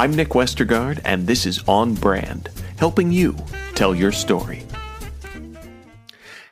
I'm Nick Westergaard, and this is On Brand, helping you tell your story.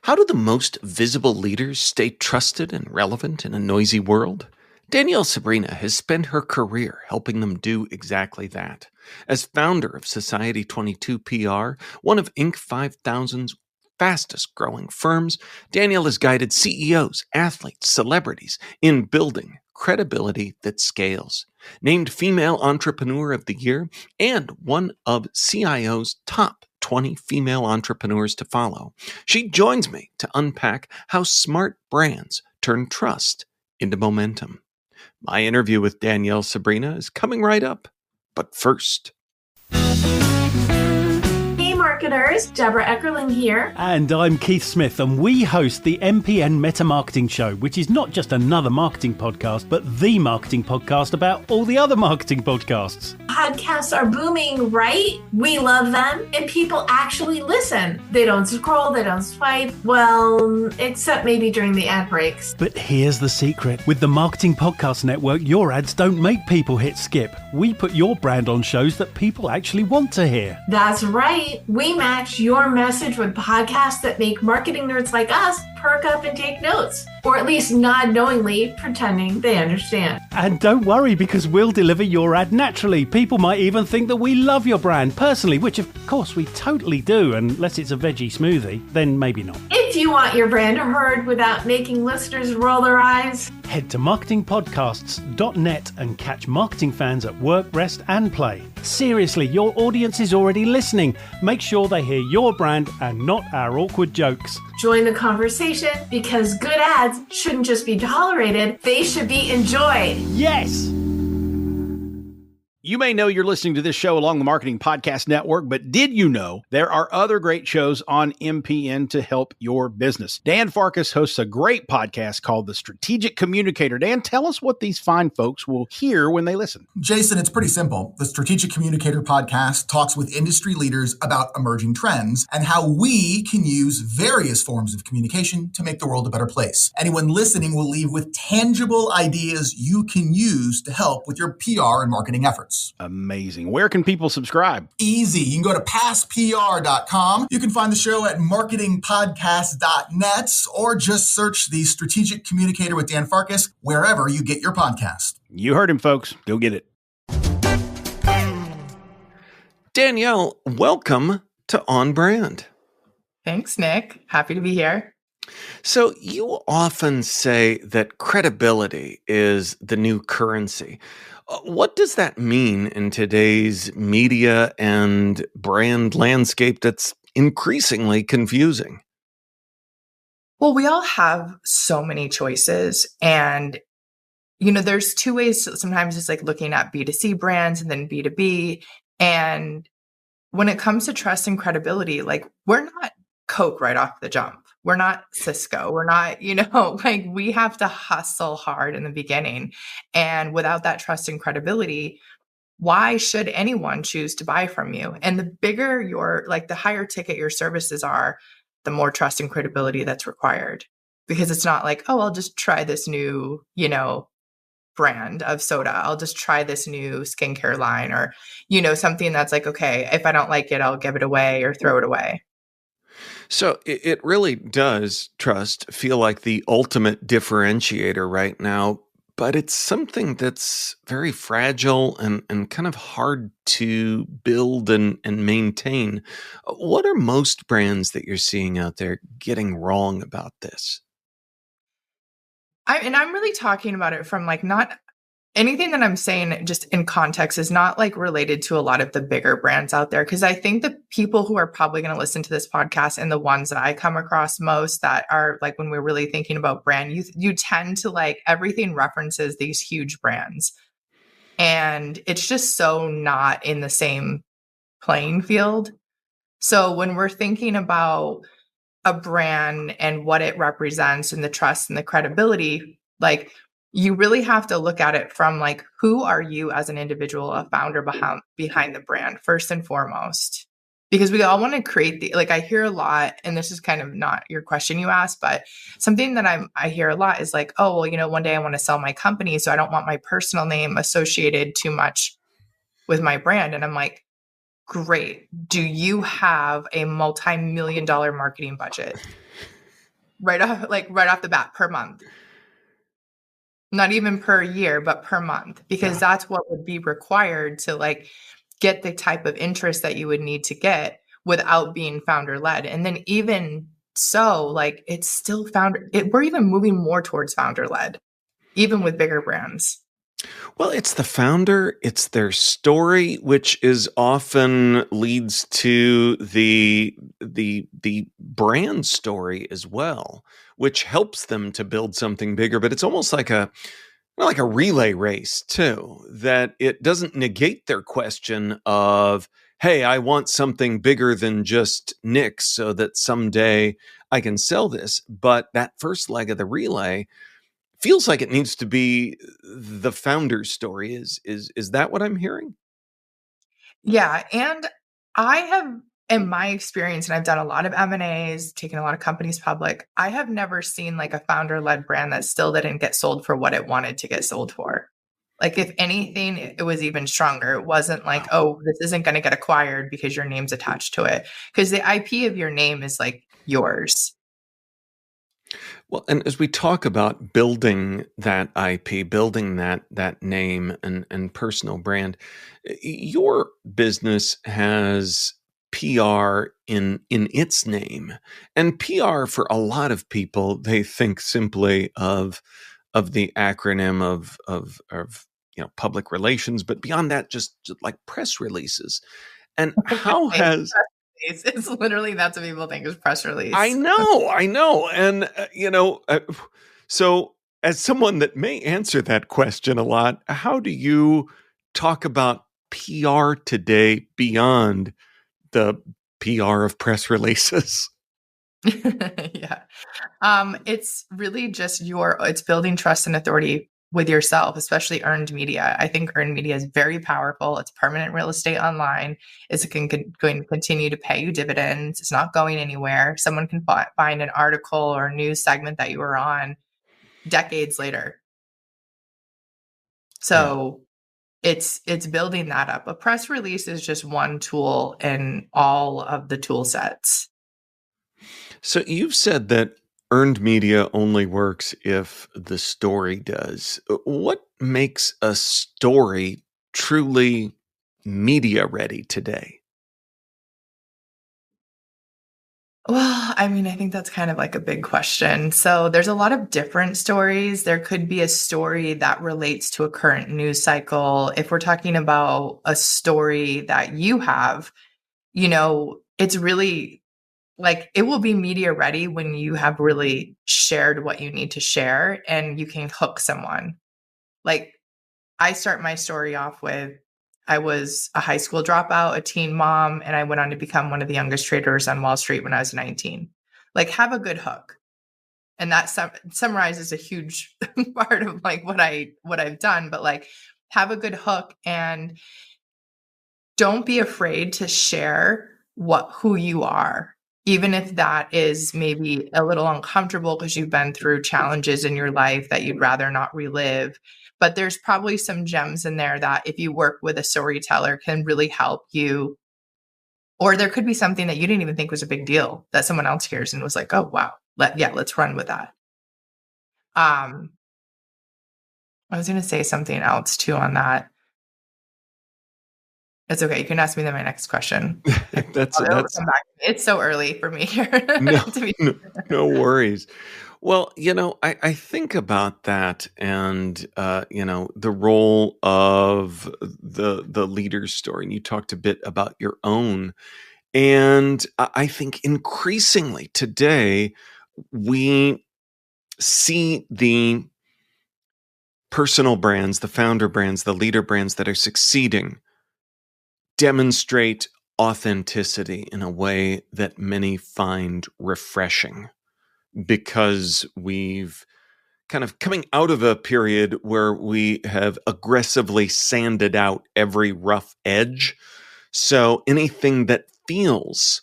How do the most visible leaders stay trusted and relevant in a noisy world? Danielle Sabrina has spent her career helping them do exactly that. As founder of Society22 PR, one of Inc. 5000's fastest growing firms, Danielle has guided CEOs, athletes, celebrities in building credibility that scales. Named Female Entrepreneur of the Year and one of CIO's top 20 female entrepreneurs to follow, she joins me to unpack how smart brands turn trust into momentum. My interview with Danielle Sabrina is coming right up. But first... Hey marketers, Deborah Eckerling here. And I'm Keith Smith, and we host the MPN Meta Marketing Show, which is not just another marketing podcast, but the marketing podcast about all the other marketing podcasts. Podcasts are booming, right? We love them, and people actually listen. They don't scroll, they don't swipe, well, except maybe during the ad breaks. But here's the secret. With the Marketing Podcast Network, your ads don't make people hit skip. We put your brand on shows that people actually want to hear. That's right. We match your message with podcasts that make marketing nerds like us perk up and take notes, or at least nod knowingly, pretending they understand. And don't worry, because we'll deliver your ad naturally. People might even think that we love your brand personally, which of course we totally do, unless it's a veggie smoothie, then maybe not. If you want your brand heard without making listeners roll their eyes, head to marketingpodcasts.net and catch marketing fans at work, rest, and play. Seriously, your audience is already listening. Make sure they hear your brand and not our awkward jokes. Join the conversation, because good ads shouldn't just be tolerated, they should be enjoyed. Yes! You may know you're listening to this show along the Marketing Podcast Network, but did you know there are other great shows on MPN to help your business? Dan Farkas hosts a great podcast called The Strategic Communicator. Dan, tell us what these fine folks will hear when they listen. Jason, it's pretty simple. The Strategic Communicator podcast talks with industry leaders about emerging trends and how we can use various forms of communication to make the world a better place. Anyone listening will leave with tangible ideas you can use to help with your PR and marketing efforts. Amazing. Where can people subscribe? Easy. You can go to passpr.com. You can find the show at marketingpodcast.net or just search the Strategic Communicator with Dan Farkas wherever you get your podcast. You heard him, folks. Go get it. Danielle, welcome to On Brand. Thanks, Nick. Happy to be here. So you often say that credibility is the new currency. What does that mean in today's media and brand landscape that's increasingly confusing? Well, we all have so many choices. And, there's two ways. Sometimes it's like looking at B2C brands and then B2B. And when it comes to trust and credibility, like we're not Coke right off the jump. We're not Cisco. We're not, we have to hustle hard in the beginning. And without that trust and credibility, why should anyone choose to buy from you? And the bigger the higher ticket your services are, the more trust and credibility that's required. Because it's not like, oh, I'll just try this new, brand of soda. I'll just try this new skincare line or, something that's like, okay, if I don't like it, I'll give it away or throw it away. So it really does, trust, feel like the ultimate differentiator right now, but it's something that's very fragile and kind of hard to build and maintain. What are most brands that you're seeing out there getting wrong about this? I'm really talking about it from not anything that I'm saying just in context is not related to a lot of the bigger brands out there. Cause I think the people who are probably going to listen to this podcast and the ones that I come across most that are when we're really thinking about brand, you tend to everything references these huge brands. And it's just so not in the same playing field. So when we're thinking about a brand and what it represents and the trust and the credibility, you really have to look at it from who are you as an individual, a founder behind the brand, first and foremost. Because we all want to create I hear a lot, and this is kind of not your question you asked, but something that I hear a lot is one day I want to sell my company, so I don't want my personal name associated too much with my brand. And I'm like, great. Do you have a multi-million-dollar marketing budget? Right off the bat per month. Not even per year, but per month, because that's what would be required to like get the type of interest that you would need to get without being founder led. And then even so, like it's still we're even moving more towards founder led, even with bigger brands. Well, it's the founder, it's their story, which is often leads to the brand story as well, which helps them to build something bigger. But it's almost like a relay race too, that it doesn't negate their question of, hey, I want something bigger than just Nick so that someday I can sell this. But that first leg of the relay feels like it needs to be the founder's story. Is that what I'm hearing? Yeah. And I have, in my experience, and I've done a lot of M&As, taken a lot of companies public, I have never seen like a founder-led brand that still didn't get sold for what it wanted to get sold for. Like if anything, it was even stronger. It wasn't like, oh, this isn't going to get acquired because your name's attached to it. Because the IP of your name is like yours. Well, and as we talk about building that IP, building that name and personal brand, your business has PR in its name. And PR, for a lot of people, they think simply of the acronym of public relations, but beyond that, just like press releases. And how has it's literally, that's what people think is press release. I know. And, so as someone that may answer that question a lot, how do you talk about PR today beyond the PR of press releases? Yeah. It's really just it's building trust and authority with yourself, especially earned media. I think earned media is very powerful. It's permanent real estate online. It's going to continue to pay you dividends. It's not going anywhere. Someone can find an article or news segment that you were on decades later. So it's building that up. A press release is just one tool in all of the tool sets. So you've said that earned media only works if the story does. What makes a story truly media ready today? Well, I mean, I think that's kind of like a big question. So there's a lot of different stories. There could be a story that relates to a current news cycle. If we're talking about a story that you have, it's really like it will be media ready when you have really shared what you need to share and you can hook someone. Like I start my story off with, I was a high school dropout, a teen mom, and I went on to become one of the youngest traders on Wall Street when I was 19. Like have a good hook. And that summarizes a huge part of like what I've done, but like have a good hook and don't be afraid to share who you are. Even if that is maybe a little uncomfortable because you've been through challenges in your life that you'd rather not relive. But there's probably some gems in there that if you work with a storyteller can really help you. Or there could be something that you didn't even think was a big deal that someone else hears and was like, oh, wow, let's run with that. I was going to say something else too on that. It's okay. You can ask me then my next question. That's It's so early for me here. No worries. Well, I think about that and, the role of the leader's story. And you talked a bit about your own. And I think increasingly today, we see the personal brands, the founder brands, the leader brands that are succeeding demonstrate authenticity in a way that many find refreshing, because we've kind of coming out of a period where we have aggressively sanded out every rough edge. So anything that feels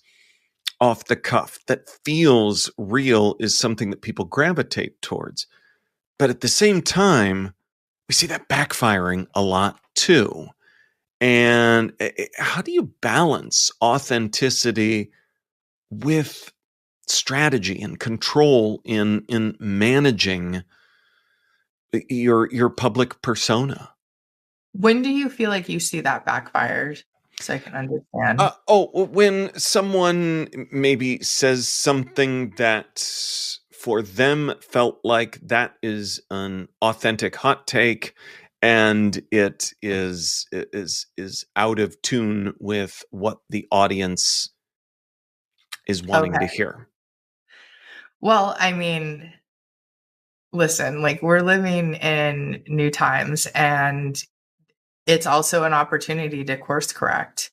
off the cuff, that feels real, is something that people gravitate towards. But at the same time, we see that backfiring a lot too. And how do you balance authenticity with strategy and control in managing your public persona? When do you feel like you see that backfired? So I can understand. When someone maybe says something that for them felt like that is an authentic hot take, and it is out of tune with what the audience is wanting to Okay. hear. Well, I mean, listen, like we're living in new times and it's also an opportunity to course correct.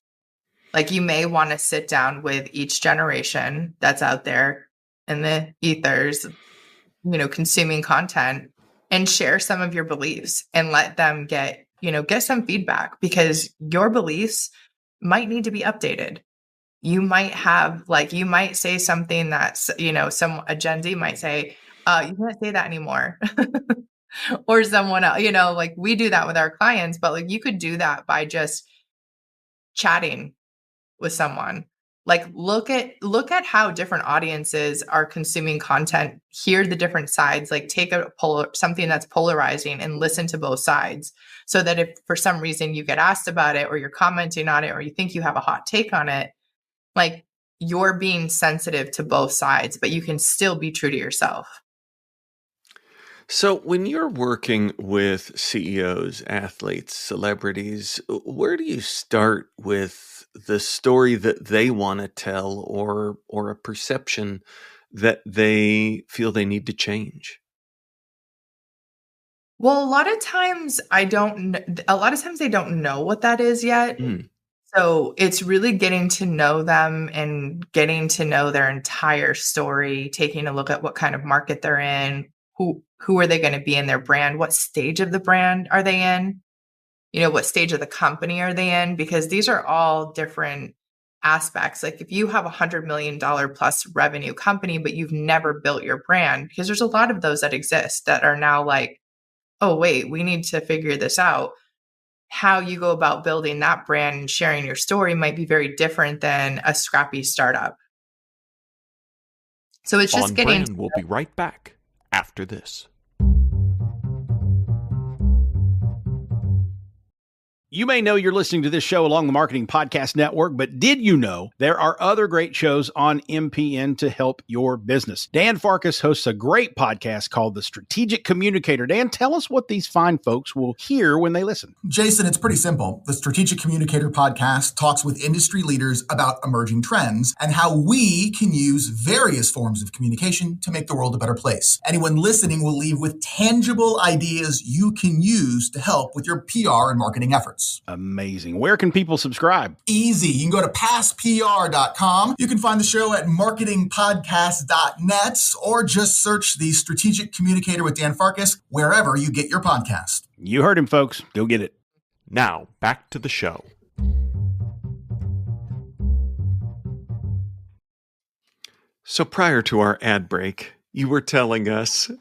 Like you may want to sit down with each generation that's out there in the ethers, consuming content and share some of your beliefs and let them get some feedback because your beliefs might need to be updated. You might you might say something that's, a Gen Z might say, you can't say that anymore. Or someone else, like we do that with our clients, but like you could do that by just chatting with someone. Like look at how different audiences are consuming content, hear the different sides, like take something that's polarizing and listen to both sides. So that if for some reason you get asked about it or you're commenting on it or you think you have a hot take on it, like you're being sensitive to both sides, but you can still be true to yourself. So when you're working with CEOs, athletes, celebrities, where do you start with the story that they want to tell or a perception that they feel they need to change? Well, a lot of times they don't know what that is yet. So it's really getting to know them and getting to know their entire story, taking a look at what kind of market they're in, who are they going to be in their brand, what stage of the brand are they in, what stage of the company are they in, because these are all different aspects. Like if you have $100 million plus revenue company, but you've never built your brand, because there's a lot of those that exist that are now like, oh, wait, we need to figure this out. How you go about building that brand and sharing your story might be very different than a scrappy startup. So it's just On getting. Brand, we'll be right back after this. You may know you're listening to this show along the Marketing Podcast Network, but did you know there are other great shows on MPN to help your business? Dan Farkas hosts a great podcast called The Strategic Communicator. Dan, tell us what these fine folks will hear when they listen. Jason, it's pretty simple. The Strategic Communicator podcast talks with industry leaders about emerging trends and how we can use various forms of communication to make the world a better place. Anyone listening will leave with tangible ideas you can use to help with your PR and marketing efforts. Amazing. Where can people subscribe? Easy. You can go to passpr.com. You can find the show at marketingpodcast.net or just search The Strategic Communicator with Dan Farkas wherever you get your podcast. You heard him, folks. Go get it. Now, back to the show. So prior to our ad break, you were telling us...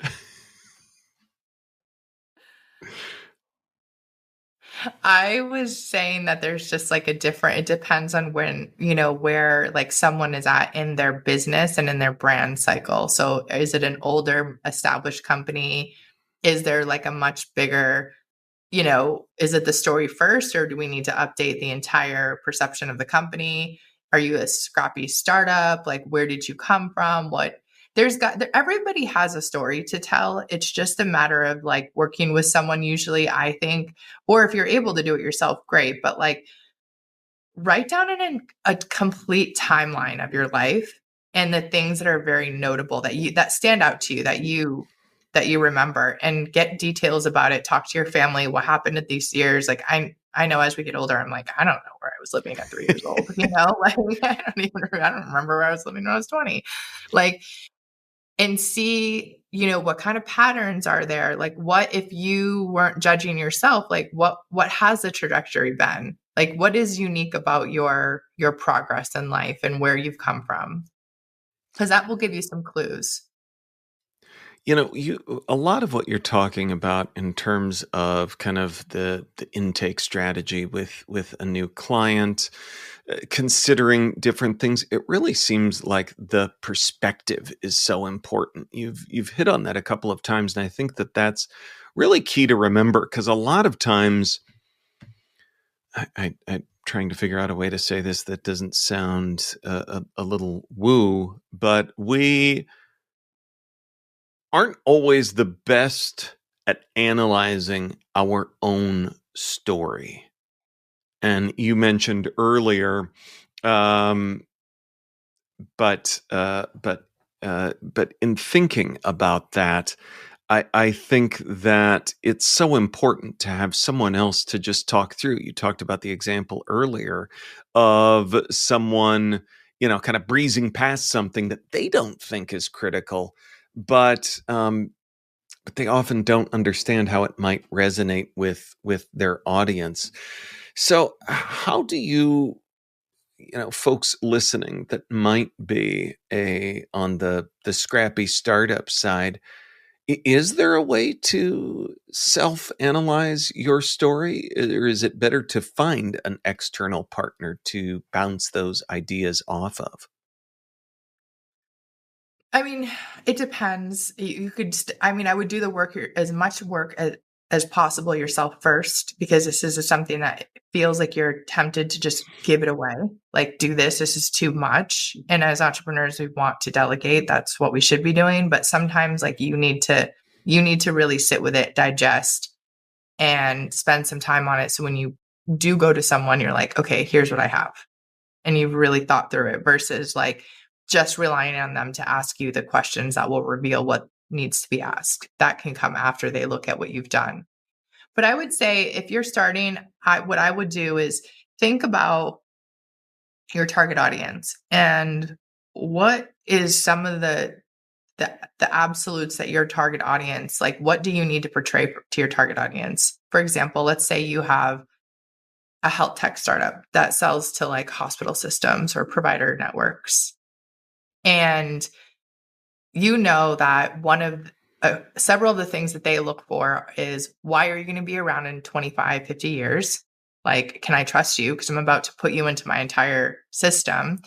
I was saying that there's just like it depends on when, where like someone is at in their business and in their brand cycle. So is it an older established company? Is there like a much bigger, is it the story first, or do we need to update the entire perception of the company? Are you a scrappy startup? Like, where did you come from? Everybody has a story to tell. It's just a matter of like working with someone usually, I think, or if you're able to do it yourself, great. But like write down a complete timeline of your life and the things that are very notable that stand out to you, that you remember, and get details about it. Talk to your family. What happened at these years? Like I know as we get older, I'm like, I don't know where I was living at 3 years old, like I don't remember where I was living when I was 20. Like, and see, what kind of patterns are there? Like, what if you weren't judging yourself? Like, what has the trajectory been? Like, what is unique about your progress in life and where you've come from? Because that will give you some clues. A lot of what you're talking about in terms of kind of the intake strategy with a new client, considering different things, it really seems like the perspective is so important. You've hit on that a couple of times, and I think that that's really key to remember, because a lot of times I'm trying to figure out a way to say this that doesn't sound a little woo, but we aren't always the best at analyzing our own story. And you mentioned earlier, but in thinking about that, I think that it's so important to have someone else to just talk through. You talked about the example earlier of someone, kind of breezing past something that they don't think is critical, but they often don't understand how it might resonate with their audience. So how do you, folks listening that might be on the scrappy startup side, is there a way to self-analyze your story, or is it better to find an external partner to bounce those ideas off of? I mean, it depends. You could, I would do the work, as much work as possible yourself first, because this is something that feels like you're tempted to just give it away. Like, do this is too much. And as entrepreneurs, we want to delegate. That's what we should be doing. But sometimes like you need to really sit with it, digest, and spend some time on it. So when you do go to someone, you're like, okay, here's what I have. And you've really thought through it, versus like just relying on them to ask you the questions that will reveal what needs to be asked. That can come after they look at what you've done. But I would say if you're starting, what I would do is think about your target audience and what is some of the absolutes that your target audience, like what do you need to portray to your target audience? For example, let's say you have a health tech startup that sells to like hospital systems or provider networks. And you know that one of several of the things that they look for is, why are you going to be around in 25, 50 years? Like, can I trust you? Because I'm about to put you into my entire system.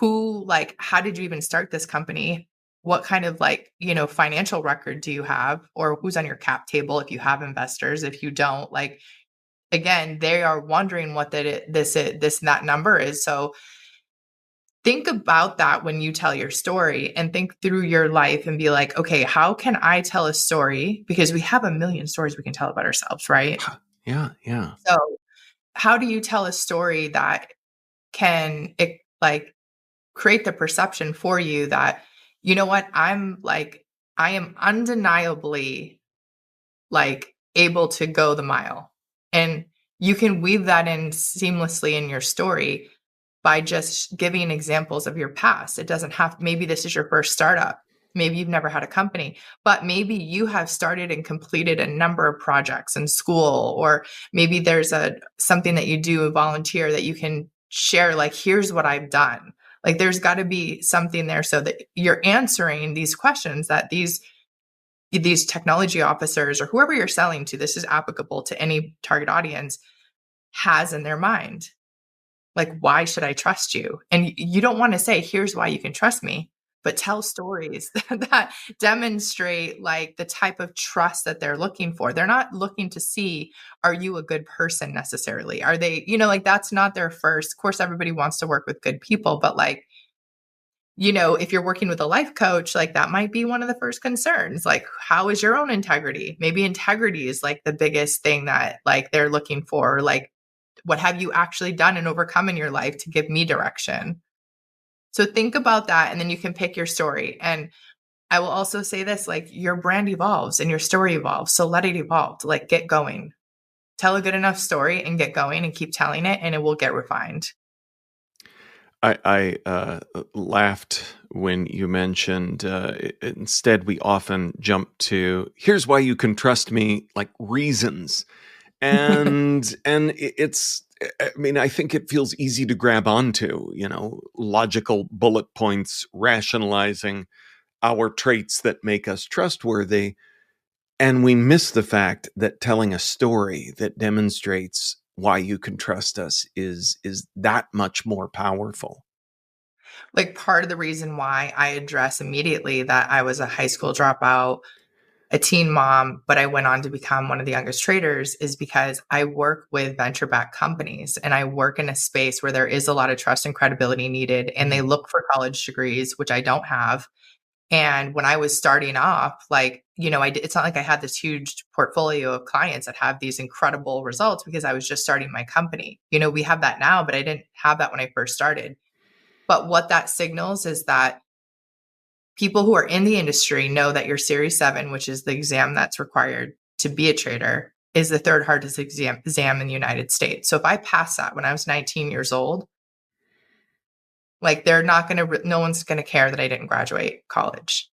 How did you even start this company? What kind of financial record do you have? Or who's on your cap table if you have investors? If you don't, again, they are wondering what this and that number is. So think about that when you tell your story, and think through your life and be like, okay, how can I tell a story? Because we have a million stories we can tell about ourselves, right? Yeah. So how do you tell a story that can create the perception for you that, you know what, I am undeniably able to go the mile. And you can weave that in seamlessly in your story by just giving examples of your past. It doesn't have, maybe this is your first startup. Maybe you've never had a company, but maybe you have started and completed a number of projects in school, or maybe there's something that you do, a volunteer that you can share, like, here's what I've done. Like, there's got to be something there so that you're answering these questions that these technology officers or whoever you're selling to, this is applicable to any target audience, has in their mind. Like, why should I trust you? And you don't want to say, here's why you can trust me, but tell stories that demonstrate the type of trust that they're looking for. They're not looking to see, are you a good person necessarily? Are they, that's not their first. Of course, everybody wants to work with good people, but if you're working with a life coach, that might be one of the first concerns. How is your own integrity? Maybe integrity is the biggest thing that they're looking for. What have you actually done and overcome in your life to give me direction? So think about that, and then you can pick your story. And I will also say this, your brand evolves and your story evolves. So let it evolve. Get going. Tell a good enough story and get going and keep telling it, and it will get refined. I laughed when you mentioned instead we often jump to, here's why you can trust me, reasons. And it's, I think it feels easy to grab onto, logical bullet points, rationalizing. our traits that make us trustworthy. And we miss the fact that telling a story that demonstrates why you can trust us is that much more powerful. Like part of the reason why I address immediately that I was a high school dropout, a teen mom, but I went on to become one of the youngest traders is because I work with venture-backed companies and I work in a space where there is a lot of trust and credibility needed. And they look for college degrees, which I don't have. And when I was starting off, like, it's not like I had this huge portfolio of clients that have these incredible results because I was just starting my company. We have that now, but I didn't have that when I first started. But what that signals is that people who are in the industry know that your Series 7, which is the exam that's required to be a trader, is the third hardest exam in the United States. So if I passed that when I was 19 years old, like no one's going to care that I didn't graduate college.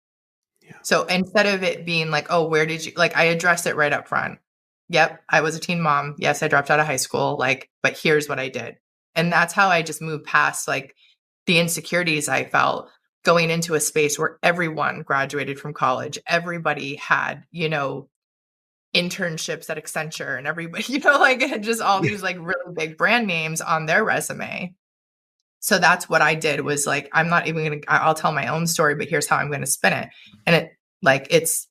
Yeah. So instead of it being like, oh, where did you, like I addressed it right up front. Yep, I was a teen mom. Yes, I dropped out of high school. But here's what I did. And that's how I just moved past the insecurities I felt going into a space where everyone graduated from college. Everybody had, internships at Accenture and everybody, just all these really big brand names on their resume. So that's what I did was I'm not even going to, I'll tell my own story, but here's how I'm going to spin it. And it's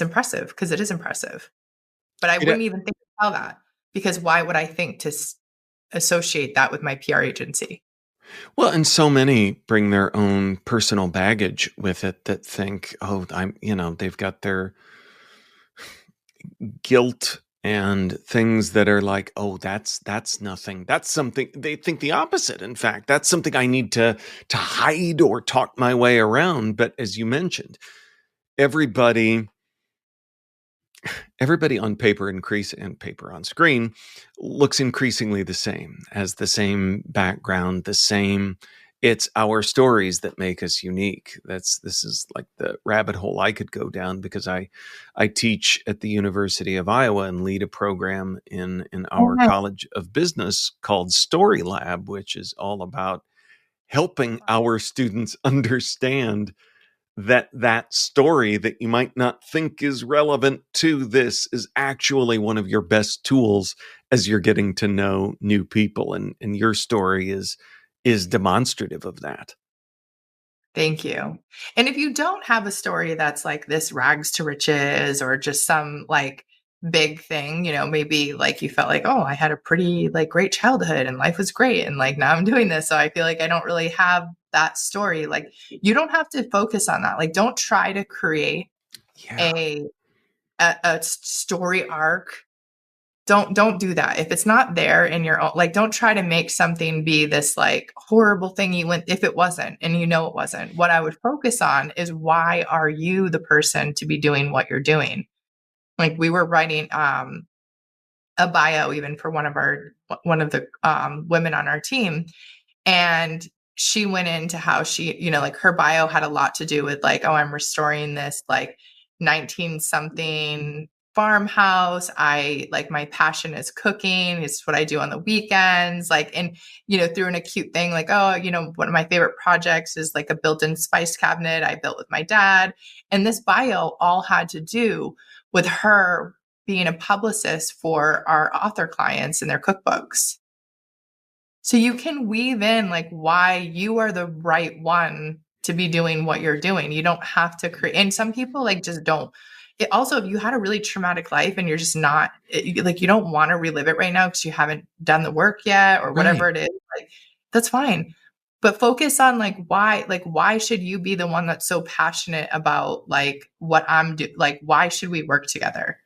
impressive because it is impressive, but I wouldn't even think to tell that because why would I think to associate that with my PR agency? Well, and so many bring their own personal baggage with it that think, oh, they've got their guilt and things that are like, oh, that's nothing. That's something. They think the opposite. In fact, that's something I need to hide or talk my way around. But as you mentioned, everybody on paper and paper on screen looks increasingly the same, has the same background, it's our stories that make us unique. This is like the rabbit hole I could go down because I teach at the University of Iowa and lead a program in our College of Business called Story Lab, which is all about helping our students understand that story that you might not think is relevant to this is actually one of your best tools as you're getting to know new people. And your story is demonstrative of that. Thank you. And if you don't have a story that's like this rags to riches or just some big thing, maybe you felt like, oh, I had a pretty great childhood and life was great. And now I'm doing this. So I feel like I don't really have that story. You don't have to focus on that. Don't try to create a story arc. Don't do that. If it's not there in your own, don't try to make something be this horrible thing if it wasn't, and it wasn't. What I would focus on is why are you the person to be doing what you're doing? We were writing a bio even for one of the women on our team. And she went into how she, her bio had a lot to do with oh, I'm restoring this 19 something farmhouse. My passion is cooking. It's what I do on the weekends. And, threw in a cute thing one of my favorite projects is a built-in spice cabinet I built with my dad. And this bio all had to do with her being a publicist for our author clients and their cookbooks. So you can weave in why you are the right one to be doing what you're doing. You don't have to create, and some people just don't. Also, if you had a really traumatic life and you're just not you don't want to relive it right now because you haven't done the work yet or whatever it is, that's fine. But focus on why should you be the one that's so passionate about what I'm doing? Why should we work together?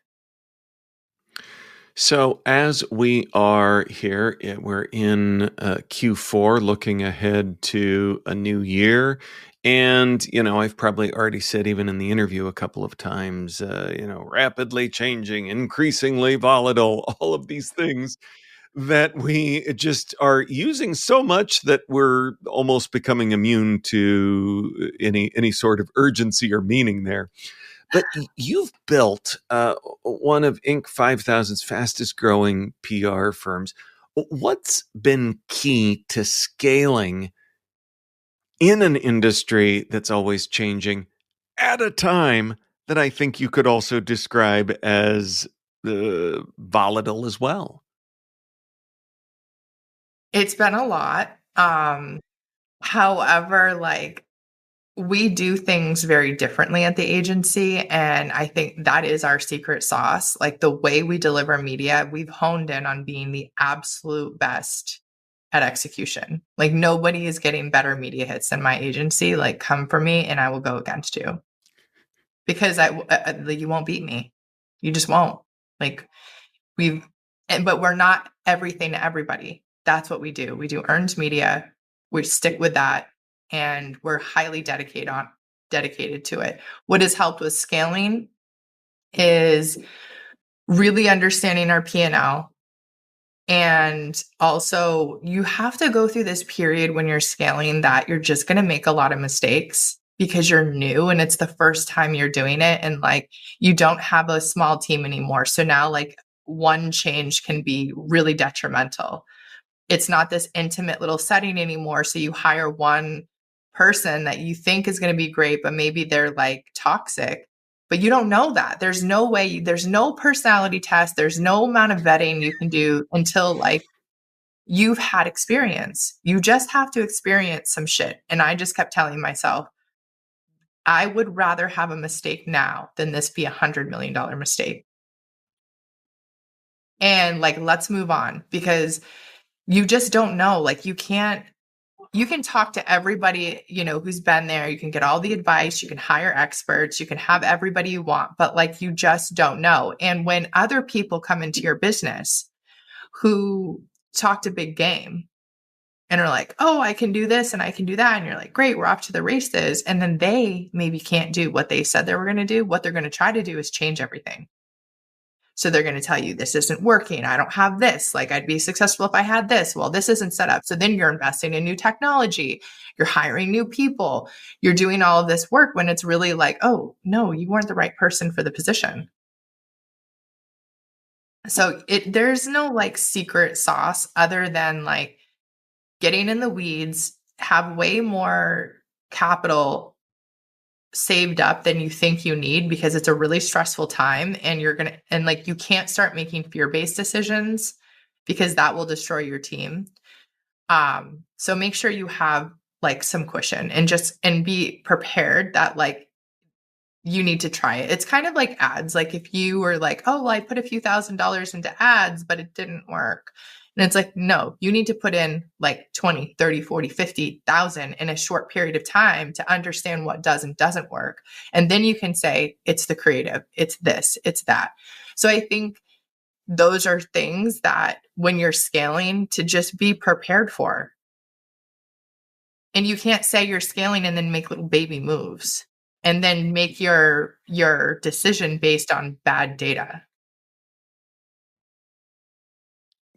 So as we are here, we're in Q4 looking ahead to a new year. And, I've probably already said even in the interview a couple of times, rapidly changing, increasingly volatile, all of these things that we just are using so much that we're almost becoming immune to any sort of urgency or meaning there. But you've built one of Inc. 5000's fastest growing PR firms. What's been key to scaling in an industry that's always changing at a time that I think you could also describe as volatile as well. It's been a lot. However, like, we do things very differently at the agency. And I think that is our secret sauce. Like, the way we deliver media, we've honed in on being the absolute best at execution. Like, nobody is getting better media hits than my agency. Like, come for me and I will go against you. Because you won't beat me. You just won't. Like, but we're not everything to everybody. That's what we do. We do earned media. We stick with that, and we're highly dedicated to it. What has helped with scaling is really understanding our P&L. And also, you have to go through this period when you're scaling that you're just going to make a lot of mistakes because you're new and it's the first time you're doing it. And like, you don't have a small team anymore. So now, like, one change can be really detrimental. It's not this intimate little setting anymore. So you hire one person that you think is going to be great, but maybe they're like toxic, but you don't know that. There's no way, there's no personality test. There's no amount of vetting you can do until like you've had experience. You just have to experience some shit. And I just kept telling myself, I would rather have a mistake now than this be $100 million mistake. And like, let's move on, because you just don't know. Like, you can talk to everybody, who's been there. You can get all the advice. You can hire experts. You can have everybody you want, but like, you just don't know. And when other people come into your business who talked a big game and are like, oh, I can do this and I can do that. And you're like, great, we're off to the races. And then they maybe can't do what they said they were going to do. What they're going to try to do is change everything. So they're going to tell you, this isn't working. I don't have this. Like, I'd be successful if I had this. Well, this isn't set up. So then you're investing in new technology. You're hiring new people. You're doing all of this work when it's really like, oh, no, you weren't the right person for the position. So there's no like secret sauce other than like getting in the weeds, have way more capital saved up than you think you need, because it's a really stressful time, and you can't start making fear-based decisions because that will destroy your team. So make sure you have like some cushion and be prepared that like you need to try it. It's kind of like ads. Like, if you were like, oh, well, I put a few $1,000s into ads, but it didn't work. And it's like, no, you need to put in like 20, 30, 40, 50,000 in a short period of time to understand what does and doesn't work. And then you can say, it's the creative, it's this, it's that. So I think those are things that when you're scaling, to just be prepared for. And you can't say you're scaling and then make little baby moves and then make your decision based on bad data.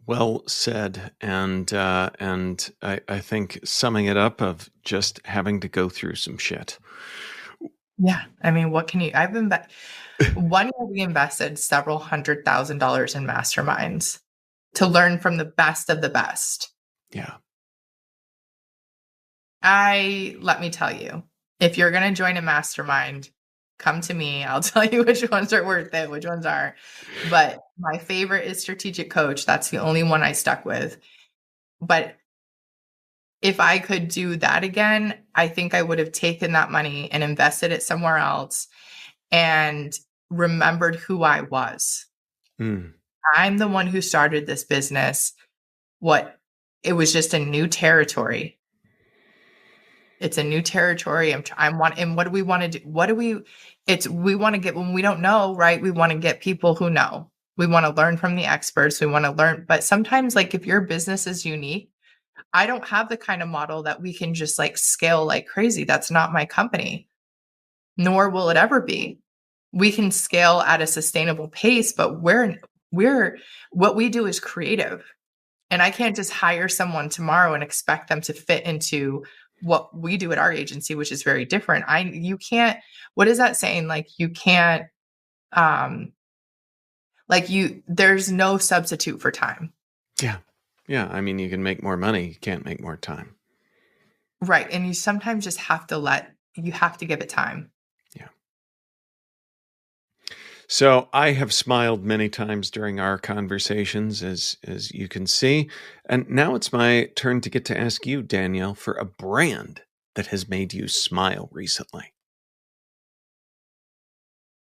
Well said. And I think summing it up of just having to go through some shit. Yeah. I mean, what can you, one year we invested several $100,000 in masterminds to learn from the best of the best. Yeah. Let me tell you, if you're going to join a mastermind, come to me. I'll tell you which ones are worth it, which ones aren't. But my favorite is Strategic Coach. That's the only one I stuck with. But if I could do that again, I think I would have taken that money and invested it somewhere else and remembered who I was. I'm the one who started this business. It was just a new territory. It's a new territory. And what do we want to do? We want to get, when we don't know, right? We want to get people who know. We want to learn from the experts. We want to learn. But sometimes, like, if your business is unique, I don't have the kind of model that we can just like scale like crazy. That's not my company, nor will it ever be. We can scale at a sustainable pace, but what we do is creative. And I can't just hire someone tomorrow and expect them to fit into what we do at our agency, which is very different. You can't, what is that saying? Like, you can't, there's no substitute for time. Yeah. Yeah. I mean, you can make more money. You can't make more time. Right. And you sometimes just have to give it time. Yeah. So I have smiled many times during our conversations, as you can see. And now it's my turn to get to ask you, Danielle, for a brand that has made you smile recently.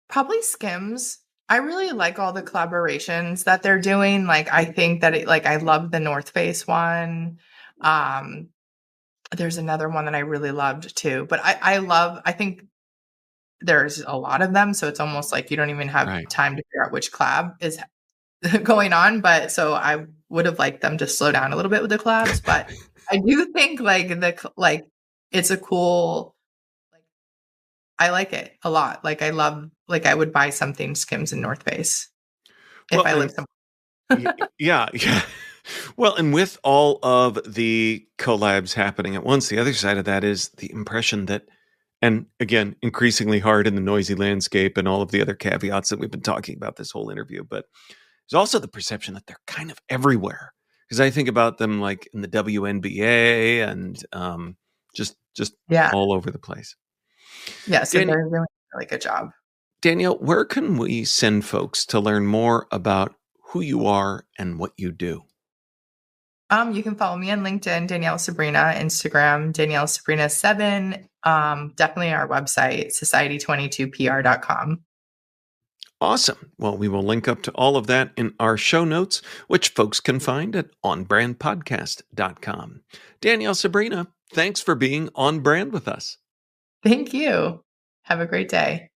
Probably Skims. I really like all the collaborations that they're doing. Like, I think that I love the North Face one. There's another one that I really loved too, but I think there's a lot of them. So it's almost like you don't even have time to figure out which collab is going on. But so I would have liked them to slow down a little bit with the collabs, but I do think it's a cool, I like it a lot. I would buy something Skims and North Face if I lived somewhere. Yeah. Well, and with all of the collabs happening at once, the other side of that is the impression that, and again, increasingly hard in the noisy landscape and all of the other caveats that we've been talking about this whole interview, but there's also the perception that they're kind of everywhere. Because I think about them like in the WNBA and just all over the place. Yeah, so they're doing a really good job. Danielle, where can we send folks to learn more about who you are and what you do? You can follow me on LinkedIn, Danielle Sabrina, Instagram, Danielle Sabrina 7. Definitely our website, Society22PR.com. Awesome. Well, we will link up to all of that in our show notes, which folks can find at onbrandpodcast.com. Danielle Sabrina, thanks for being on brand with us. Thank you. Have a great day.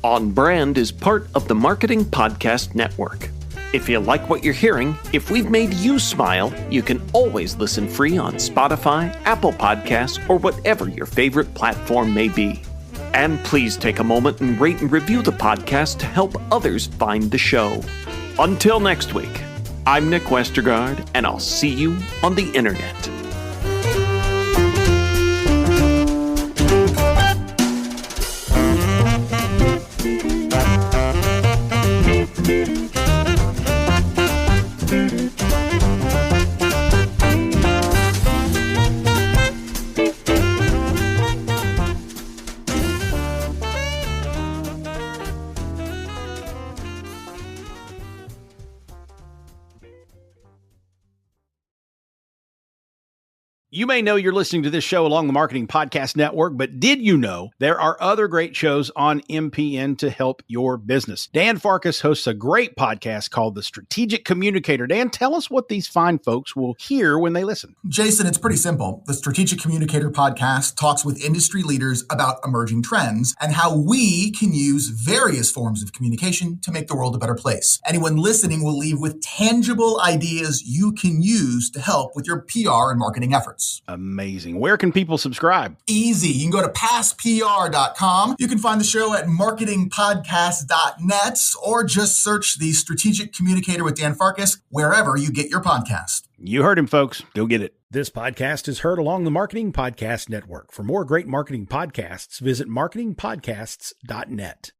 On Brand is part of the Marketing Podcast Network. If you like what you're hearing, if we've made you smile, you can always listen free on Spotify, Apple Podcasts, or whatever your favorite platform may be. And please take a moment and rate and review the podcast to help others find the show. Until next week, I'm Nick Westergaard, and I'll see you on the internet. You may know you're listening to this show along the Marketing Podcast Network, but did you know there are other great shows on MPN to help your business? Dan Farkas hosts a great podcast called The Strategic Communicator. Dan, tell us what these fine folks will hear when they listen. Jason, it's pretty simple. The Strategic Communicator podcast talks with industry leaders about emerging trends and how we can use various forms of communication to make the world a better place. Anyone listening will leave with tangible ideas you can use to help with your PR and marketing efforts. Amazing. Where can people subscribe? Easy. You can go to passpr.com. You can find the show at marketingpodcast.net or just search The Strategic Communicator with Dan Farkas wherever you get your podcast. You heard him, folks. Go get it. This podcast is heard along the Marketing Podcast Network. For more great marketing podcasts, visit marketingpodcasts.net.